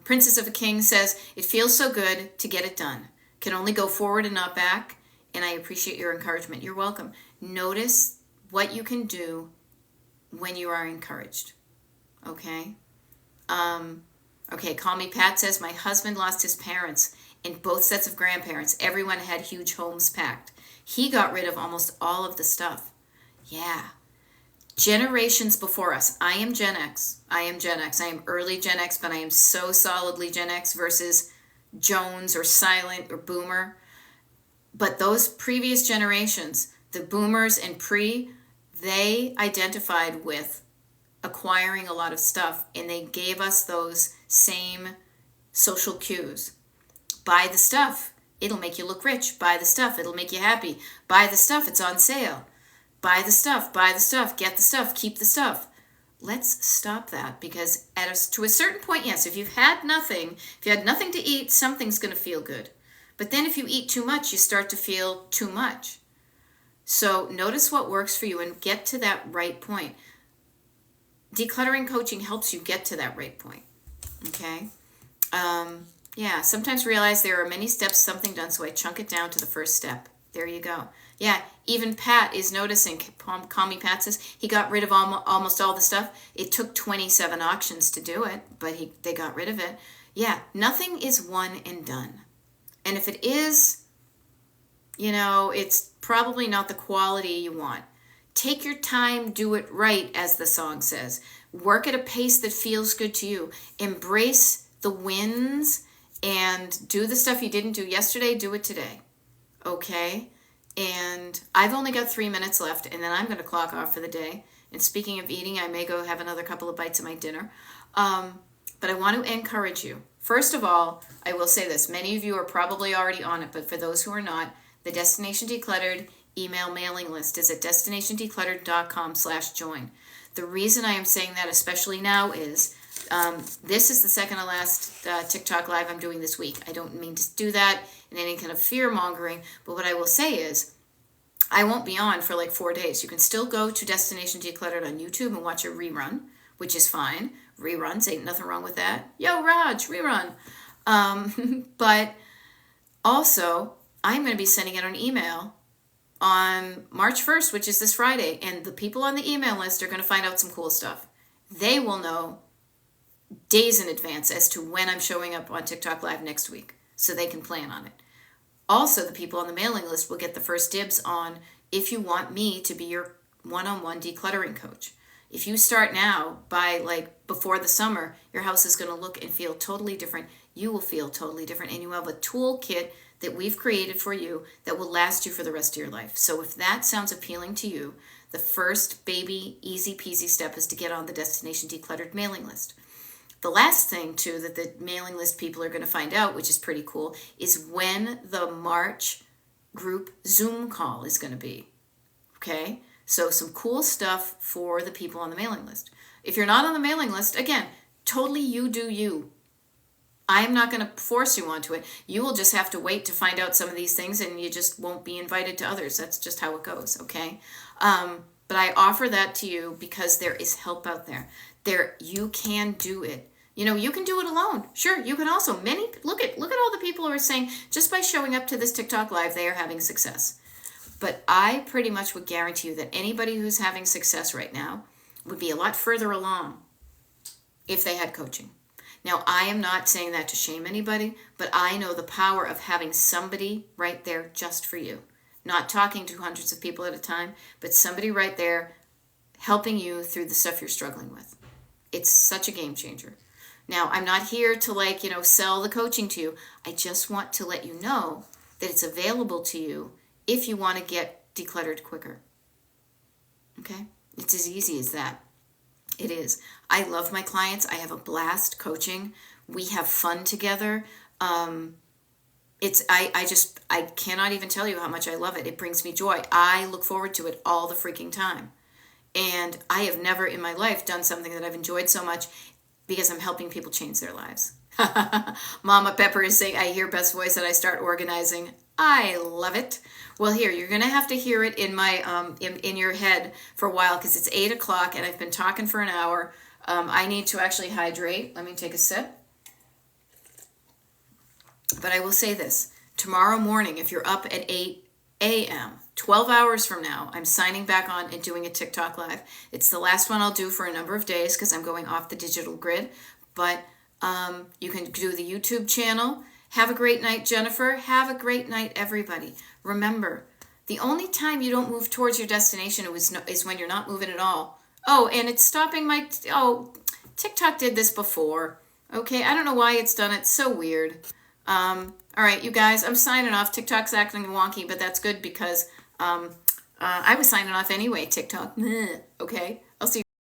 Princess of a King says, it feels so good to get it done. Can only go forward and not back, and I appreciate your encouragement. You're welcome. Notice what you can do when you are encouraged. Okay? Okay, Call Me Pat says, my husband lost his parents and both sets of grandparents. Everyone had huge homes packed. He got rid of almost all of the stuff. Yeah. Generations before us. I am Gen X. I am early Gen X, but I am so solidly Gen X versus Jones or Silent or Boomer. But those previous generations, the Boomers and they identified with acquiring a lot of stuff, and they gave us those same social cues. Buy the stuff. It'll make you look rich. Buy the stuff. It'll make you happy. Buy the stuff. It's on sale. Buy the stuff. Get the stuff. Keep the stuff. Let's stop that, because to a certain point, yes, if you had nothing to eat, something's going to feel good. But then if you eat too much, you start to feel too much. So notice what works for you and get to that right point. Decluttering coaching helps you get to that right point. Okay? Yeah, sometimes realize there are many steps to something done, so I chunk it down to the first step. There you go. Yeah, even Pat is noticing. Call Me Pat says he got rid of almost all the stuff. It took 27 auctions to do it, but they got rid of it. Yeah, nothing is one and done. And if it is, it's probably not the quality you want. Take your time, do it right, as the song says. Work at a pace that feels good to you. Embrace the wins and do the stuff you didn't do yesterday, do it today. Okay? And I've only got 3 minutes left, and then I'm going to clock off for the day. And speaking of eating, I may go have another couple of bites of my dinner. But I want to encourage you. First of all, I will say this. Many of you are probably already on it, but for those who are not, the Destination Decluttered email mailing list is at destinationdecluttered.com/join. The reason I am saying that, especially now, is this is the second to last TikTok live I'm doing this week. I don't mean to do that in any kind of fear-mongering, but what I will say is I won't be on for like 4 days. You can still go to Destination Decluttered on YouTube and watch a rerun, which is fine. Reruns, ain't nothing wrong with that. Yo, Raj, rerun. But also, I'm going to be sending out an email on March 1st, which is this Friday, and the people on the email list are going to find out some cool stuff. They will know days in advance as to when I'm showing up on TikTok Live next week, so they can plan on it. Also, the people on the mailing list will get the first dibs on if you want me to be your one-on-one decluttering coach. If you start now, by before the summer, your house is going to look and feel totally different. You will feel totally different, and you have a toolkit that we've created for you that will last you for the rest of your life. So if that sounds appealing to you, the first baby, easy peasy step is to get on the Destination Decluttered mailing list. The last thing, too, that the mailing list people are going to find out, which is pretty cool, is when the March group Zoom call is going to be. Okay? So some cool stuff for the people on the mailing list. If you're not on the mailing list, again, totally you do you. I'm not going to force you onto it. You will just have to wait to find out some of these things, and you just won't be invited to others. That's just how it goes, okay? But I offer that to you because there is help out there. You can do it. You can do it alone. Sure, you can also. Look at all the people who are saying just by showing up to this TikTok Live, they are having success. But I pretty much would guarantee you that anybody who's having success right now would be a lot further along if they had coaching. Now, I am not saying that to shame anybody, but I know the power of having somebody right there just for you. Not talking to hundreds of people at a time, but somebody right there helping you through the stuff you're struggling with. It's such a game changer. Now, I'm not here to sell the coaching to you. I just want to let you know that it's available to you if you want to get decluttered quicker. Okay? It's as easy as that. It is. I love my clients. I have a blast coaching. We have fun together. I cannot even tell you how much I love it. It brings me joy. I look forward to it all the freaking time. And I have never in my life done something that I've enjoyed so much because I'm helping people change their lives. Mama Pepper is saying, I hear Beth's voice and I start organizing. I love it. Well, here, you're going to have to hear it in my in your head for a while because it's 8 o'clock and I've been talking for an hour. I need to actually hydrate. Let me take a sip. But I will say this. Tomorrow morning, if you're up at 8 a.m., 12 hours from now, I'm signing back on and doing a TikTok live. It's the last one I'll do for a number of days because I'm going off the digital grid. But you can do the YouTube channel. Have a great night, Jennifer. Have a great night, everybody. Remember, the only time you don't move towards your destination is when you're not moving at all. Oh, and it's stopping my... TikTok did this before. Okay, I don't know why it's done it. So weird. All right, you guys, I'm signing off. TikTok's acting wonky, but that's good because I was signing off anyway, TikTok. Okay?